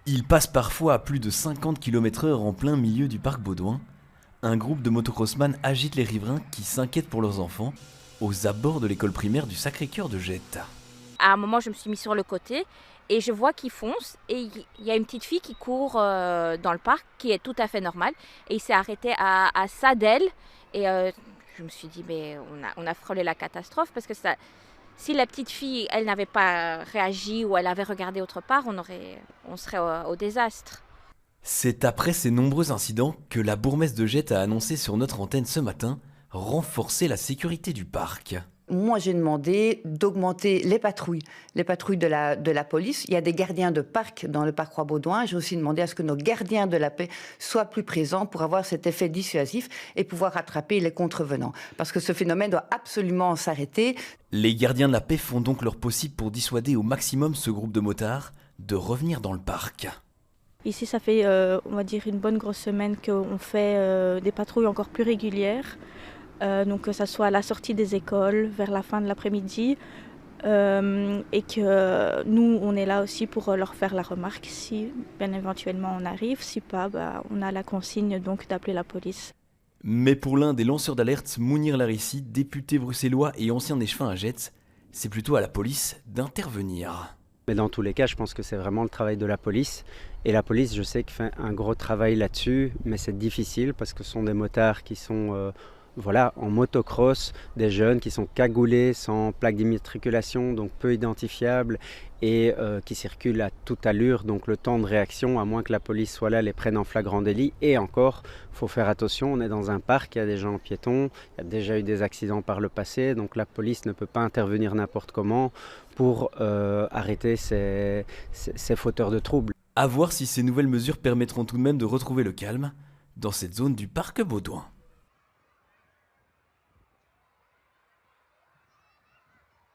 Il passe parfois à plus de 50 km/h en plein milieu du parc Baudouin. Un groupe de motocrossman agite les riverains qui s'inquiètent pour leurs enfants aux abords de l'école primaire du Sacré-Cœur de Jette. À un moment, je me suis mis sur le côté et je vois qu'il fonce et il y a une petite fille qui court dans le parc qui est tout à fait normale et il s'est arrêté à ça d'elle et je me suis dit mais on a frôlé la catastrophe parce que si la petite fille elle n'avait pas réagi ou elle avait regardé autre part, on serait au désastre. C'est après ces nombreux incidents que la bourgmestre de Jette a annoncé sur notre antenne ce matin renforcer la sécurité du parc. Moi, j'ai demandé d'augmenter les patrouilles de la police. Il y a des gardiens de parc dans le parc Roi-Baudouin. J'ai aussi demandé à ce que nos gardiens de la paix soient plus présents pour avoir cet effet dissuasif et pouvoir attraper les contrevenants. Parce que ce phénomène doit absolument s'arrêter. Les gardiens de la paix font donc leur possible pour dissuader au maximum ce groupe de motards de revenir dans le parc. Ici, ça fait, on va dire, une bonne grosse semaine qu'on fait des patrouilles encore plus régulières. Donc que ça soit à la sortie des écoles, vers la fin de l'après-midi, et que nous, on est là aussi pour leur faire la remarque si bien éventuellement on arrive. Si pas, on a la consigne donc d'appeler la police. Mais pour l'un des lanceurs d'alerte, Mounir Larissi, député bruxellois et ancien échevin à Jette, c'est plutôt à la police d'intervenir. Mais dans tous les cas, je pense que c'est vraiment le travail de la police. Et la police, je sais, fait un gros travail là-dessus, mais c'est difficile parce que ce sont des motards qui sont en motocross, des jeunes qui sont cagoulés, sans plaque d'immatriculation, donc peu identifiables et qui circulent à toute allure. Donc le temps de réaction, à moins que la police soit là, les prenne en flagrant délit. Et encore, il faut faire attention, on est dans un parc, il y a des gens piétons, il y a déjà eu des accidents par le passé, donc la police ne peut pas intervenir n'importe comment pour arrêter ces fauteurs de troubles. À voir si ces nouvelles mesures permettront tout de même de retrouver le calme dans cette zone du parc Baudouin.